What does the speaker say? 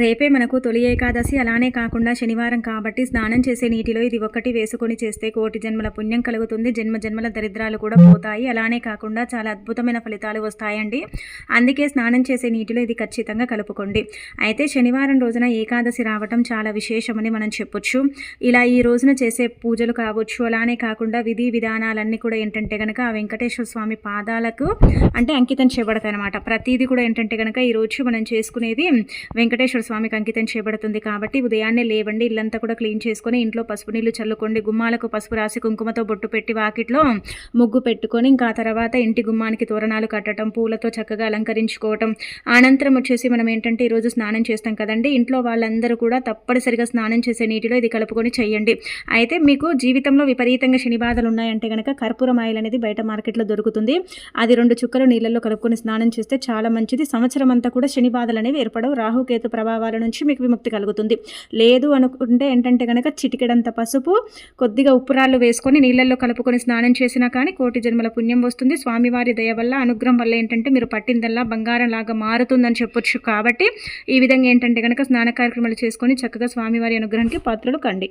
రేపే మనకు తొలి ఏకాదశి. అలానే కాకుండా శనివారం కాబట్టి స్నానం చేసే నీటిలో ఇది ఒక్కటి వేసుకొని చేస్తే కోటి జన్మల పుణ్యం కలుగుతుంది. జన్మ జన్మల దరిద్రాలు కూడా పోతాయి. అలానే కాకుండా చాలా అద్భుతమైన ఫలితాలు వస్తాయండి. అందుకే స్నానం చేసే నీటిలో ఇది ఖచ్చితంగా కలుపుకోండి. అయితే శనివారం రోజున ఏకాదశి రావటం చాలా విశేషమని మనం చెప్పొచ్చు. ఇలా ఈ రోజున చేసే పూజలు కావచ్చు, అలానే కాకుండా విధి విధానాలన్నీ కూడా ఏంటంటే కనుక ఆ వెంకటేశ్వర స్వామి పాదాలకు అంటే అంకితం చేయబడతాయి అనమాట. ప్రతిదీ కూడా ఏంటంటే కనుక ఈరోజు మనం చేసుకునేది వెంకటేశ్వర స్వామికి అంకితం చేయబడుతుంది. కాబట్టి ఉదయాన్నే లేవండి, ఇల్లంతా కూడా క్లీన్ చేసుకొని ఇంట్లో పసుపు నీళ్లు చల్లుకోండి. గుమ్మాలకు పసుపు రాసి కుంకుమతో బొట్టు పెట్టి వాకిట్లో ముగ్గు పెట్టుకొని ఇంకా తర్వాత ఇంటి గుమ్మానికి తోరణాలు కట్టడం, పూలతో చక్కగా అలంకరించుకోవటం. అనంతరం వచ్చేసి మనం ఏంటంటే ఈరోజు స్నానం చేస్తాం కదండి, ఇంట్లో వాళ్ళందరూ కూడా తప్పనిసరిగా స్నానం చేసే నీటిలో ఇది కలుపుకొని చేయండి. అయితే మీకు జీవితంలో విపరీతంగా శని బాధలు ఉన్నాయంటే కనుక కర్పూరం ఆయిల్ అనేది బయట మార్కెట్లో దొరుకుతుంది. అది 2 చుక్కలు నీళ్ళల్లో కలుపుకొని స్నానం చేస్తే చాలా మంచిది. సంవత్సరం అంతా కూడా శని బాధలు అనేవి ఏర్పడవు. రాహుకేతు ప్రభావాల నుంచి మీకు విముక్తి కలుగుతుంది. లేదు అనుకుంటే ఏంటంటే కనుక చిటికెడంత పసుపు, కొద్దిగా ఉప్పురాళ్ళు వేసుకొని నీళ్ళల్లో కలుపుకొని స్నానం చేసినా కానీ కోటి జన్మల పుణ్యం వస్తుంది. స్వామివారి దయ వల్ల, అనుగ్రహం వల్ల ఏంటంటే మీరు పట్టిందల్లా బంగారం లాగా మారుతుందని చెప్పొచ్చు. కాబట్టి ఈ విధంగా ఏంటంటే కనుక స్నాన కార్యక్రమాలు చేసుకొని చక్కగా స్వామివారి అనుగ్రహానికి పాత్రలు కండి.